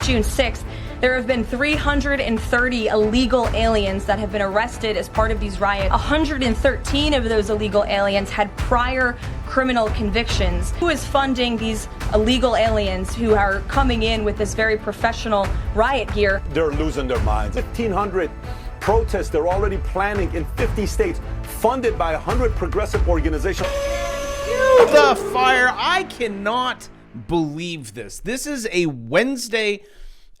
June 6th, there have been 330 illegal aliens that have been arrested as part of these riots. 113 of those illegal aliens had prior criminal convictions. Who is funding these illegal aliens who are coming in with this very professional riot gear? They're losing their minds. 1,500 protests they're already planning in 50 states, funded by 100 progressive organizations. The fire. I cannot believe this. This is a Wednesday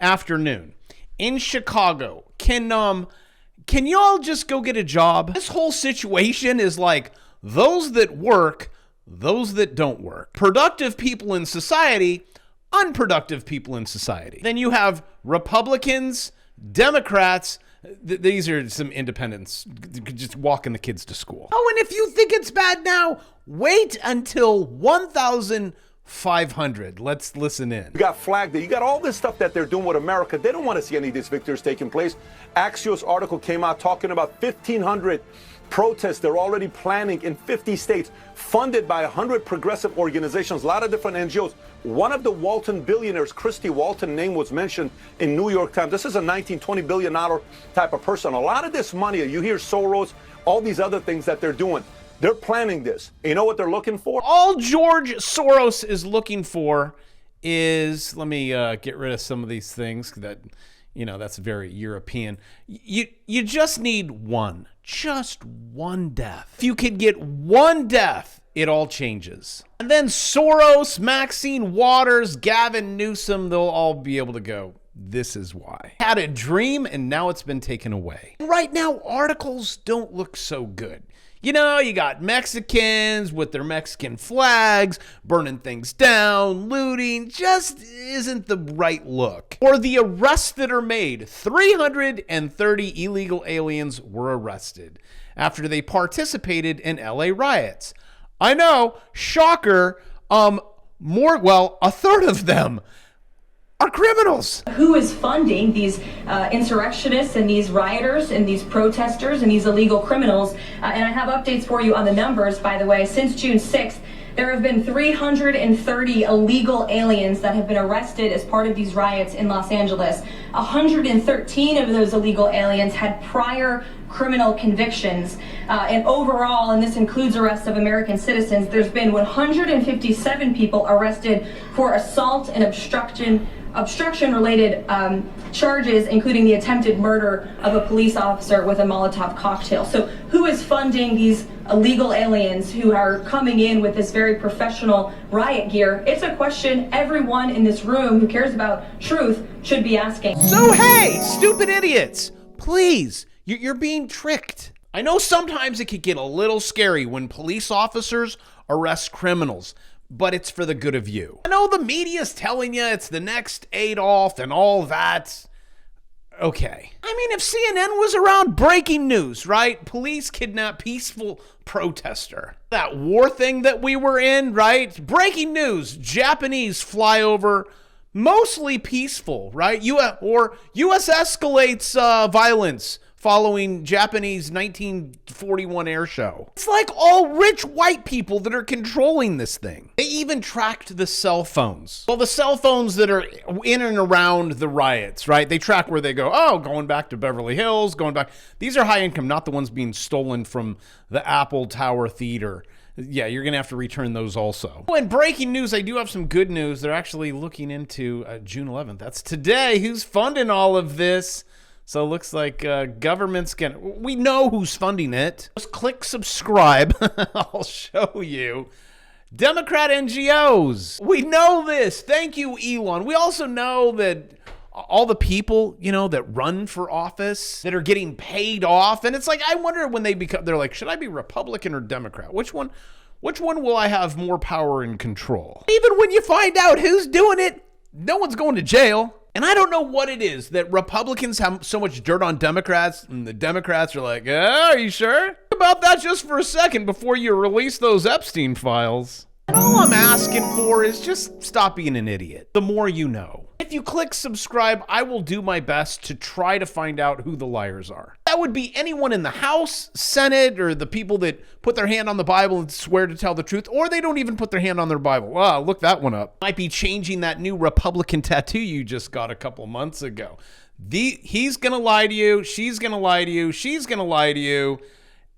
afternoon in Chicago. Can y'all just go get a job? This whole situation is like those that work, those that don't work. Productive people in society, unproductive people in society. Then you have Republicans, Democrats. These are some independents just walking the kids to school. Oh, and if you think it's bad now, wait until 1,500. Let's listen in. You got Flag Day. You got all this stuff that they're doing with America. They don't want to see any of these victories taking place. Axios article came out talking about 1,500 protests they're already planning in 50 states, funded by 100 progressive organizations, a lot of different NGOs. One of the Walton billionaires, Christy Walton, name was mentioned in New York Times. This is a $19-20 billion type of person. A lot of this money, you hear Soros, all these other things that they're doing. They're planning this. You know what they're looking for? All George Soros is looking for is, let me get rid of some of these things that, you know, that's very European. You just need just one death. If you could get one death, it all changes. And then Soros, Maxine Waters, Gavin Newsom, they'll all be able to go, this is why. Had a dream and now it's been taken away. Right now, articles don't look so good. You know, you got Mexicans with their Mexican flags, burning things down, looting, just isn't the right look. Or the arrests that are made. 330 illegal aliens were arrested after they participated in LA riots. I know, shocker, a third of them are criminals. Who is funding these insurrectionists and these rioters and these protesters and these illegal criminals? And I have updates for you on the numbers, by the way. Since June 6th, there have been 330 illegal aliens that have been arrested as part of these riots in Los Angeles. 113 of those illegal aliens had prior criminal convictions. And overall, and this includes arrests of American citizens, there's been 157 people arrested for assault and obstruction-related charges, including the attempted murder of a police officer with a Molotov cocktail. So who is funding these illegal aliens who are coming in with this very professional riot gear? It's a question everyone in this room who cares about truth should be asking. So hey, stupid idiots, please, you're being tricked. I know sometimes it could get a little scary when police officers arrest criminals, but it's for the good of you. I know the media's telling you it's the next Adolf and all that. Okay. I mean, if CNN was around, breaking news, right? Police kidnap peaceful protester. That war thing that we were in, right? Breaking news, Japanese flyover, mostly peaceful, right? U.S. escalates violence following Japanese 1941 air show. It's like all rich white people that are controlling this thing. They even tracked the cell phones. Well, the cell phones that are in and around the riots, right? They track where they go. Oh, going back to Beverly Hills, going back. These are high income, not the ones being stolen from the Apple Tower Theater. Yeah, you're going to have to return those also. Oh, and breaking news, I do have some good news. They're actually looking into June 11th. That's today. Who's funding all of this? So it looks like government's we know who's funding it. Just click subscribe. I'll show you. Democrat NGOs. We know this. Thank you, Elon. We also know that all the people, you know, that run for office, that are getting paid off. And it's like, I wonder when they're like, should I be Republican or Democrat? Which one will I have more power and control? Even when you find out who's doing it, no one's going to jail. And I don't know what it is that Republicans have so much dirt on Democrats, and the Democrats are like, are you sure about that just for a second before you release those Epstein files? And all I'm asking for is just stop being an idiot. The more you know. If you click subscribe, I will do my best to try to find out who the liars are. That would be anyone in the House, Senate, or the people that put their hand on the Bible and swear to tell the truth, or they don't even put their hand on their Bible. Wow, look that one up. Might be changing that new Republican tattoo you just got a couple months ago. He's gonna lie to you, she's gonna lie to you, she's gonna lie to you.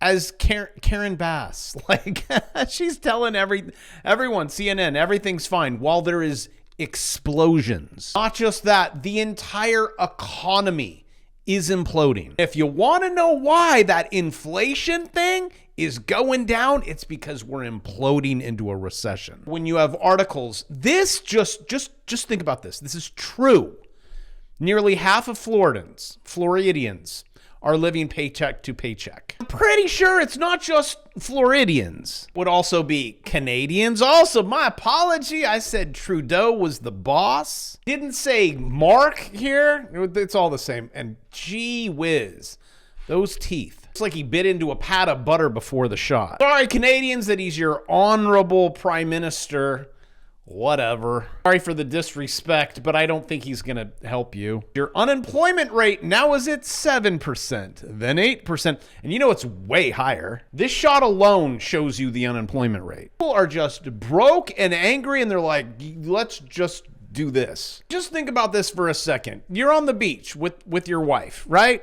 As Karen Bass, like she's telling everyone, CNN, everything's fine while there is explosions. Not just that, the entire economy is imploding. If you want to know why that inflation thing is going down, it's because we're imploding into a recession. When you have articles, this just think about this. This is true. Nearly half of Floridians are living paycheck to paycheck. I'm pretty sure it's not just Floridians. Would also be Canadians. Also, my apology, I said Trudeau was the boss. Didn't say Mark here. It's all the same. And gee whiz, those teeth. It's like he bit into a pat of butter before the shot. Sorry, Canadians, that he's your honorable prime minister. Whatever. Sorry for the disrespect, but I don't think he's going to help you. Your unemployment rate now is at 7%, then 8%. And you know it's way higher. This shot alone shows you the unemployment rate. People are just broke and angry, and they're like, let's just do this. Just think about this for a second. You're on the beach with your wife, right?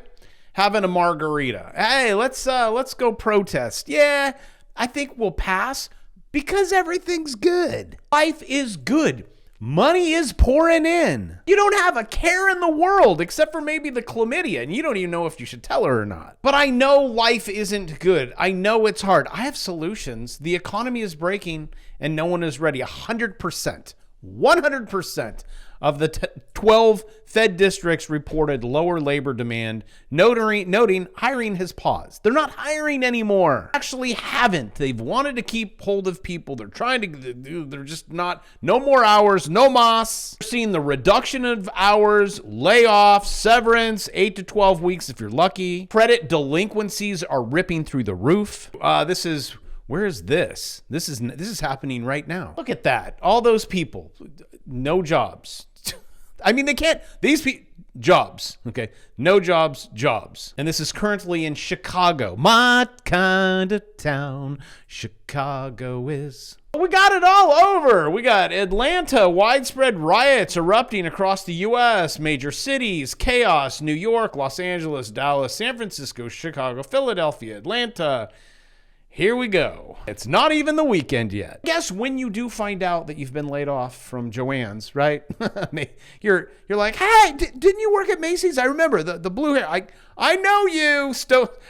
Having a margarita. Hey, let's go protest. Yeah, I think we'll pass. Because everything's good. Life is good. Money is pouring in. You don't have a care in the world except for maybe the chlamydia, and you don't even know if you should tell her or not. But I know life isn't good. I know it's hard. I have solutions. The economy is breaking and no one is ready. 100% of the 12 Fed districts reported lower labor demand, noting hiring has paused. They're not hiring anymore. Actually haven't. They've wanted to keep hold of people. They're trying to, they're just not, no more hours, no mas. We're seeing the reduction of hours, layoffs, severance, 8 to 12 weeks if you're lucky. Credit delinquencies are ripping through the roof. Where is this? This is happening right now. Look at that. All those people, no jobs. I mean, they can't, jobs, okay? No jobs. And this is currently in Chicago. My kind of town, Chicago is. We got it all over. We got Atlanta, widespread riots erupting across the U.S., major cities, chaos, New York, Los Angeles, Dallas, San Francisco, Chicago, Philadelphia, Atlanta. Here we go. It's not even the weekend yet. Guess when you do find out that you've been laid off from Joann's, right? You're like, hey, didn't you work at Macy's? I remember the blue hair. I know you.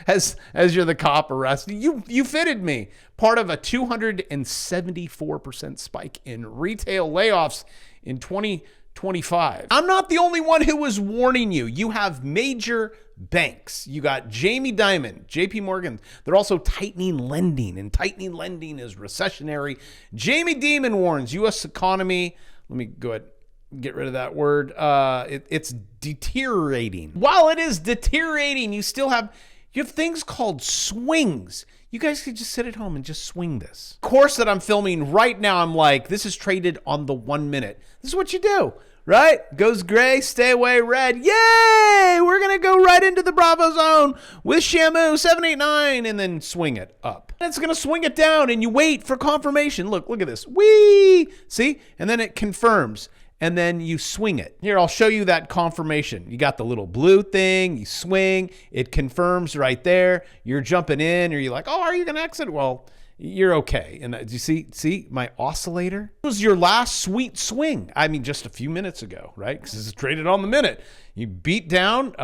As you're the cop arresting you fitted me. Part of a 274% spike in retail layoffs in 2025. I'm not the only one who was warning you. You have major banks. You got Jamie Dimon, JP Morgan. They're also tightening lending, and tightening lending is recessionary. Jamie Dimon warns U.S. economy. Let me go ahead and get rid of that word. It's deteriorating. While it is deteriorating, you have things called swings. You guys could just sit at home and just swing this. Course that I'm filming right now, I'm like, this is traded on the 1 minute. This is what you do. Right? Goes gray, stay away, red. Yay! We're going to go right into the Bravo zone with Shamu 789 and then swing it up. And it's going to swing it down and you wait for confirmation. Look at this. Whee! See? And then it confirms. And then you swing it. Here, I'll show you that confirmation. You got the little blue thing. You swing. It confirms right there. You're jumping in or you're like, oh, are you going to exit? Well, you're okay. And do you see my oscillator? It was your last sweet swing. I mean, just a few minutes ago, right? Because it's traded on the minute. You beat down,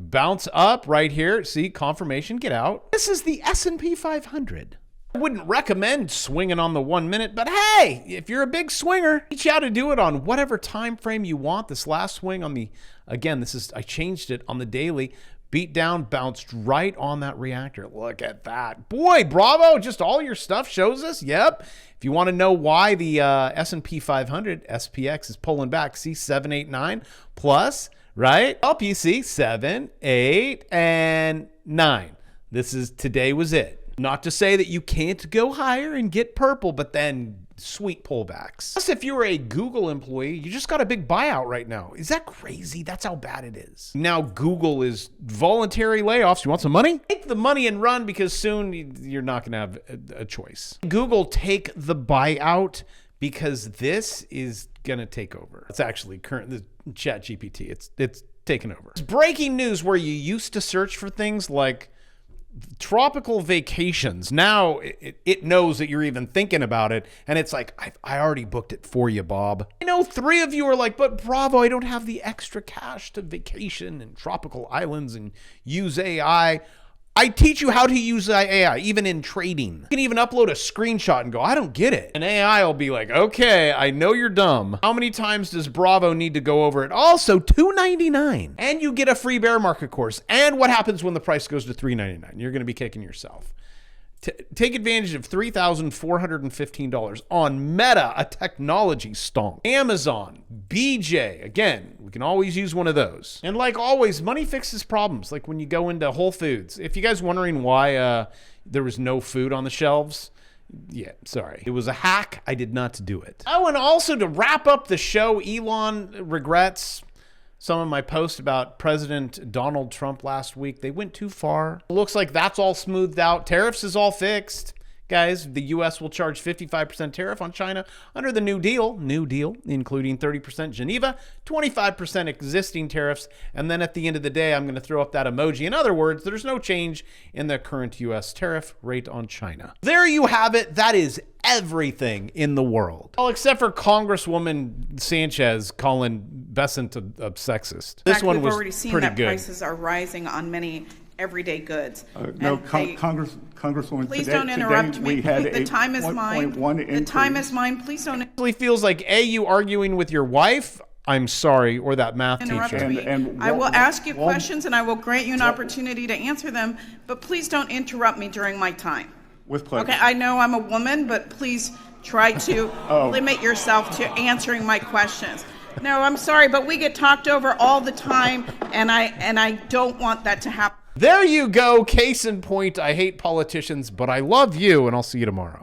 bounce up right here. See, confirmation, get out. This is the S&P 500. I wouldn't recommend swinging on the 1 minute, but hey, if you're a big swinger, teach how to do it on whatever time frame you want. This last swing on the, again, I changed it on the daily. Beat down, bounced right on that reactor. Look at that. Boy, bravo. Just all your stuff shows us. Yep. If you want to know why the S&P 500, SPX, is pulling back, see 789 plus, right? Up, you see 7, 8, and 9. Today was it. Not to say that you can't go higher and get purple, but then Sweet pullbacks. Plus, if you're a Google employee, you just got a big buyout right now. Is that crazy? That's how bad it is. Now Google is voluntary layoffs. You want some money? Take the money and run, because soon you're not going to have a choice. Google, take the buyout, because this is going to take over. It's actually the Chat GPT. It's taken over. It's breaking news where you used to search for things like tropical vacations. Now it knows that you're even thinking about it, and it's like, I already booked it for you, Bob. I know 3 of you are like, but Bravo, I don't have the extra cash to vacation in tropical islands and use AI. I teach you how to use AI, even in trading. You can even upload a screenshot and go, I don't get it. And AI will be like, okay, I know you're dumb. How many times does Bravo need to go over it? Also, $2.99. And you get a free bear market course. And what happens when the price goes to $3.99? You're going to be kicking yourself. Take advantage of $3,415 on Meta, a technology stonk. Amazon, BJ, again, we can always use one of those. And like always, money fixes problems. Like when you go into Whole Foods. If you guys wondering why there was no food on the shelves, yeah, sorry. It was a hack. I did not do it. Oh, and also to wrap up the show, Elon regrets some of my posts about President Donald Trump last week. They went too far. Looks like that's all smoothed out. Tariffs is all fixed. Guys, the U.S. will charge 55% tariff on China under the New Deal, including 30% Geneva, 25% existing tariffs, and then at the end of the day, I'm going to throw up that emoji. In other words, there's no change in the current U.S. tariff rate on China. There you have it. That is everything in the world. Well, except for Congresswoman Sanchez calling Besant a sexist. This one was pretty good. We've already seen that prices are rising on many everyday goods. No, Congresswoman, please don't interrupt me. The time is mine. The time is mine. Please don't. It really feels like you arguing with your wife. I'm sorry, or that math teacher. And I will ask you questions, and I will grant you an opportunity to answer them. But please don't interrupt me during my time. With pleasure. Okay, I know I'm a woman, but please try to limit yourself to answering my questions. No, I'm sorry, but we get talked over all the time, and I don't want that to happen. There you go. Case in point. I hate politicians, but I love you, and I'll see you tomorrow.